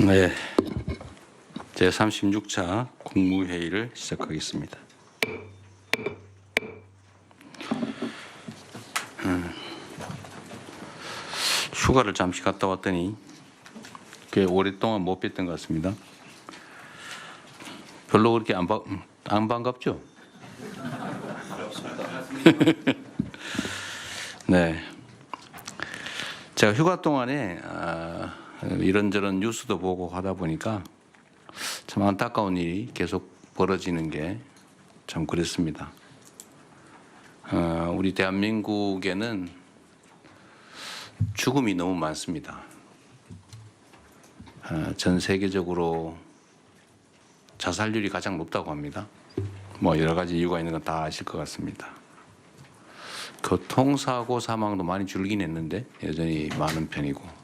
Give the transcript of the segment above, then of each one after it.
네, 제36차 국무회의를 시작하겠습니다. 휴가를 잠시 갔다 왔더니 꽤 오랫동안 못 뵀던 것 같습니다. 별로 그렇게 안 반갑죠? 네, 제가 휴가 동안에 이런저런 뉴스도 보고 하다 보니까 참 안타까운 일이 계속 벌어지는 게 참 그랬습니다. 우리 대한민국에는 죽음이 너무 많습니다. 전 세계적으로 자살률이 가장 높다고 합니다. 뭐 여러 가지 이유가 있는 건 다 아실 것 같습니다. 교통사고 사망도 많이 줄긴 했는데 여전히 많은 편이고,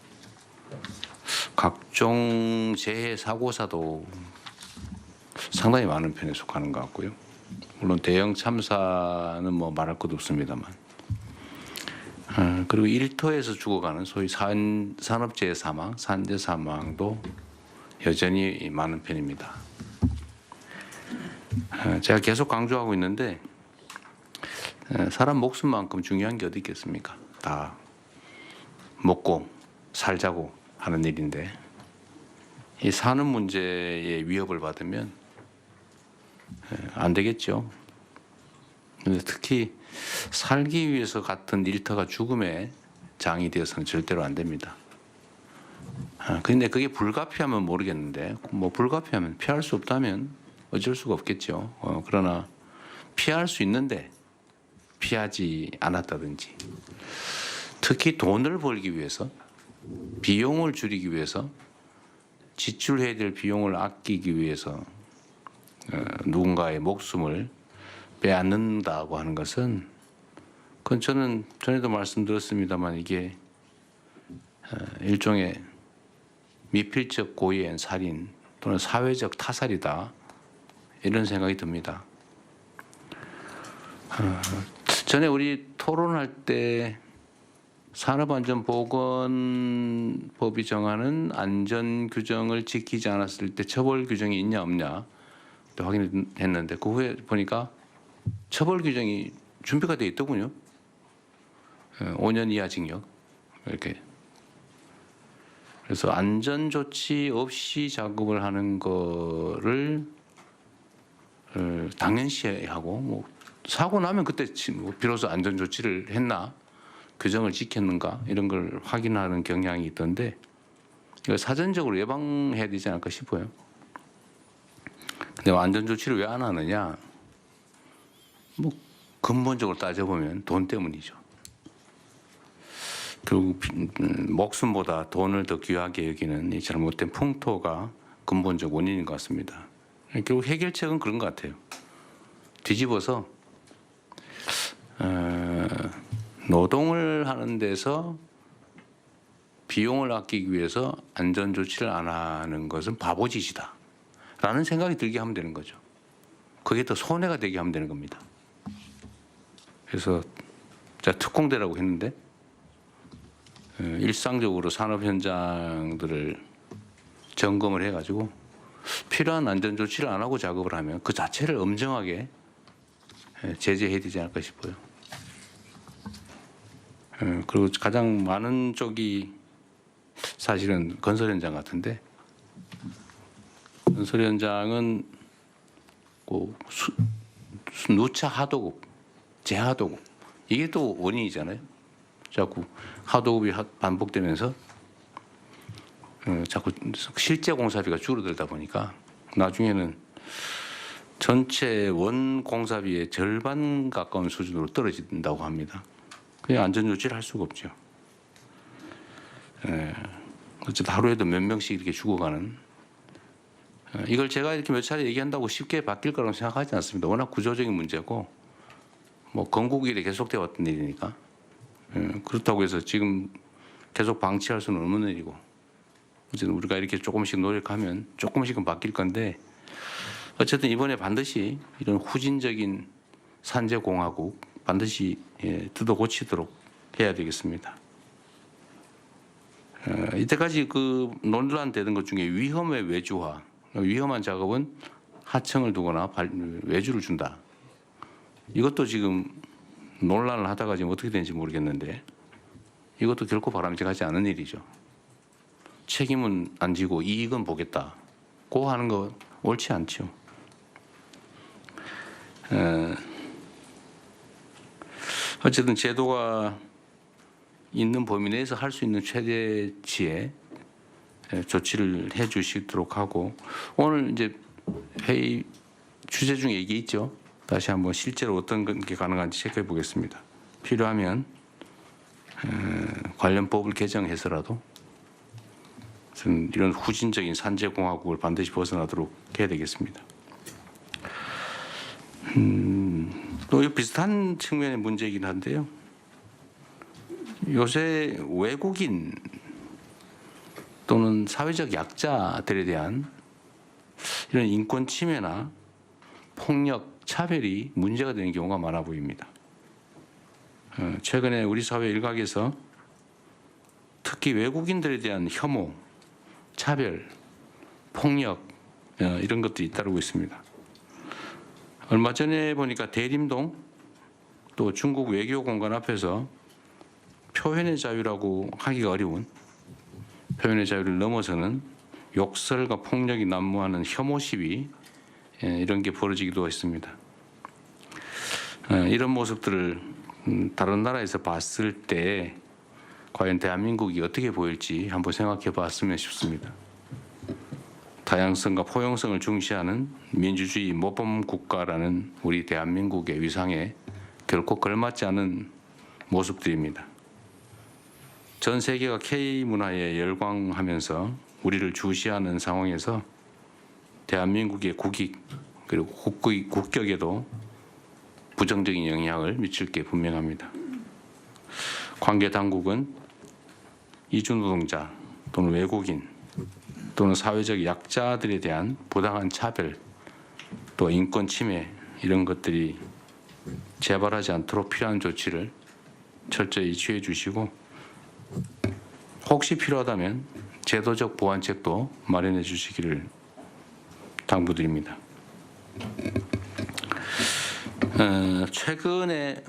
각종 재해 사고사도 상당히 많은 편에 속하는 것 같고요. 물론 대형 참사는 뭐 말할 것도 없습니다만, 그리고 일터에서 죽어가는 소위 산업재해 사망, 산재 사망도 여전히 많은 편입니다. 제가 계속 강조하고 있는데 사람 목숨만큼 중요한 게 어디 있겠습니까? 다 먹고 살자고 하는 일인데, 이 사는 문제에 위협을 받으면 안 되겠죠. 근데 특히 살기 위해서 같은 일터가 죽음의 장이 되어서는 절대로 안 됩니다. 근데 그게 불가피하면 모르겠는데, 뭐 불가피하면, 피할 수 없다면 어쩔 수가 없겠죠. 그러나 피할 수 있는데 피하지 않았다든지, 특히 돈을 벌기 위해서, 비용을 줄이기 위해서, 지출해야 될 비용을 아끼기 위해서 누군가의 목숨을 빼앗는다고 하는 것은, 그건 저는 전에도 말씀드렸습니다만 이게 일종의 미필적 고의의 살인 또는 사회적 타살이다, 이런 생각이 듭니다. 전에 우리 토론할 때 산업안전보건법이 정하는 안전규정을 지키지 않았을 때 처벌 규정이 있냐 없냐 확인했는데, 그 후에 보니까 처벌 규정이 준비가 되어 있더군요. 5년 이하 징역 이렇게. 그래서 안전조치 없이 작업을 하는 거를 당연시하고, 뭐 사고 나면 그때 비로소 안전조치를 했나, 규정을 지켰는가, 이런 걸 확인하는 경향이 있던데, 이거 사전적으로 예방해야 되지 않을까 싶어요. 근데 안전조치를 왜 안 하느냐? 뭐 근본적으로 따져보면 돈 때문이죠. 결국 목숨보다 돈을 더 귀하게 여기는 이 잘못된 풍토가 근본적 원인인 것 같습니다. 결국 해결책은 그런 것 같아요. 뒤집어서 노동을 하는 데서 비용을 아끼기 위해서 안전조치를 안 하는 것은 바보짓이다 라는 생각이 들게 하면 되는 거죠. 그게 더 손해가 되게 하면 되는 겁니다. 그래서 제가 특공대라고 했는데, 일상적으로 산업 현장들을 점검을 해가지고 필요한 안전조치를 안 하고 작업을 하면 그 자체를 엄정하게 제재해야 되지 않을까 싶어요. 그리고 가장 많은 쪽이 사실은 건설 현장 같은데, 건설 현장은 누차 하도급, 재하도급, 이게 또 원인이잖아요. 자꾸 하도급이 반복되면서 자꾸 실제 공사비가 줄어들다 보니까 나중에는 전체 원 공사비의 절반 가까운 수준으로 떨어진다고 합니다. 그냥 안전조치를 할 수가 없죠. 어쨌든 하루에도 몇 명씩 이렇게 죽어가는, 이걸 제가 이렇게 몇 차례 얘기한다고 쉽게 바뀔 거라고 생각하지 않습니다. 워낙 구조적인 문제고, 뭐 건국일에 계속되어 왔던 일이니까. 그렇다고 해서 지금 계속 방치할 수는 없는 일이고, 어쨌든 우리가 이렇게 조금씩 노력하면 조금씩은 바뀔 건데, 어쨌든 이번에 반드시 이런 후진적인 산재공화국 반드시 뜯어 고치도록 해야 되겠습니다. 이때까지 그 논란되던 것 중에 위험의 외주화, 위험한 작업은 하청을 두거나 외주를 준다. 이것도 지금 논란을 하다가 지금 어떻게 되는지 모르겠는데 이것도 결코 바람직하지 않은 일이죠. 책임은 안 지고 이익은 보겠다. 고 하는 거 옳지 않죠. 어쨌든 제도가 있는 범위 내에서 할 수 있는 최대치의 조치를 해 주시도록 하고 오늘 이제 회의 주제 중에 이게 있죠. 다시 한번 실제로 어떤 게 가능한지 체크해 보겠습니다. 필요하면 관련 법을 개정해서라도 저는 이런 후진적인 산재공화국을 반드시 벗어나도록 해야 되겠습니다. 또 비슷한 측면의 문제이긴 한데요. 요새 외국인 또는 사회적 약자들에 대한 이런 인권 침해나 폭력, 차별이 문제가 되는 경우가 많아 보입니다. 최근에 우리 사회 일각에서 특히 외국인들에 대한 혐오, 차별, 폭력 이런 것들이 잇따르고 있습니다. 얼마 전에 보니까 대림동 또 중국 외교 공간 앞에서 표현의 자유라고 하기가 어려운 표현의 자유를 넘어서는 욕설과 폭력이 난무하는 혐오 시위 이런 게 벌어지기도 했습니다. 이런 모습들을 다른 나라에서 봤을 때 과연 대한민국이 어떻게 보일지 한번 생각해 봤으면 싶습니다. 다양성과 포용성을 중시하는 민주주의 모범 국가라는 우리 대한민국의 위상에 결코 걸맞지 않은 모습들입니다. 전 세계가 K-문화에 열광하면서 우리를 주시하는 상황에서 대한민국의 국익 그리고 국격에도 부정적인 영향을 미칠 게 분명합니다. 관계 당국은 이주노동자 또는 외국인 또는 사회적 약자들에 대한 부당한 차별 또 인권 침해 이런 것들이 재발하지 않도록 필요한 조치를 철저히 취해 주시고 혹시 필요하다면 제도적 보완책도 마련해 주시기를 당부드립니다. 최근에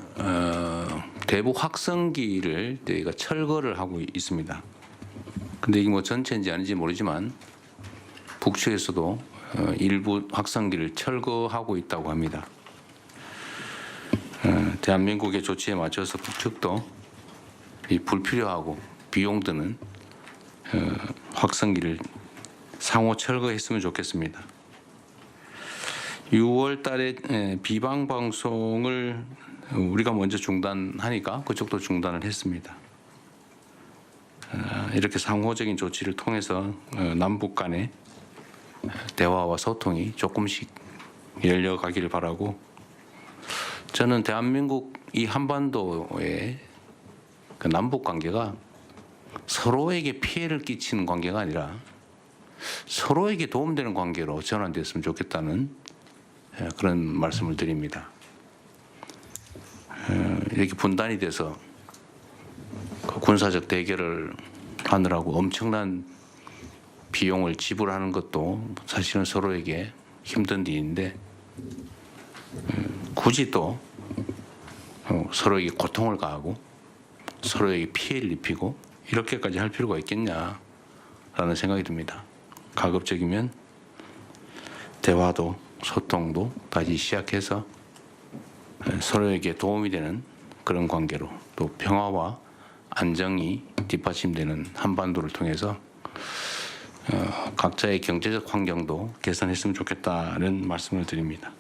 대북 확성기를 저희가 철거를 하고 있습니다. 근데 이게 뭐 전체인지 아닌지 모르지만 북측에서도 일부 확성기를 철거하고 있다고 합니다. 대한민국의 조치에 맞춰서 북측도 이 불필요하고 비용 드는 확성기를 상호 철거했으면 좋겠습니다. 6월 달에 비방 방송을 우리가 먼저 중단하니까 그쪽도 중단을 했습니다. 이렇게 상호적인 조치를 통해서 남북 간의 대화와 소통이 조금씩 열려가기를 바라고 저는 대한민국 이 한반도의 그 남북 관계가 서로에게 피해를 끼치는 관계가 아니라 서로에게 도움되는 관계로 전환됐으면 좋겠다는 그런 말씀을 드립니다. 이렇게 분단이 돼서 군사적 대결을 하느라고 엄청난 비용을 지불하는 것도 사실은 서로에게 힘든 일인데 굳이 또 서로에게 고통을 가하고 서로에게 피해를 입히고 이렇게까지 할 필요가 있겠냐라는 생각이 듭니다. 가급적이면 대화도 소통도 다시 시작해서 서로에게 도움이 되는 그런 관계로 또 평화와 안정이 뒷받침되는 한반도를 통해서 각자의 경제적 환경도 개선했으면 좋겠다는 말씀을 드립니다.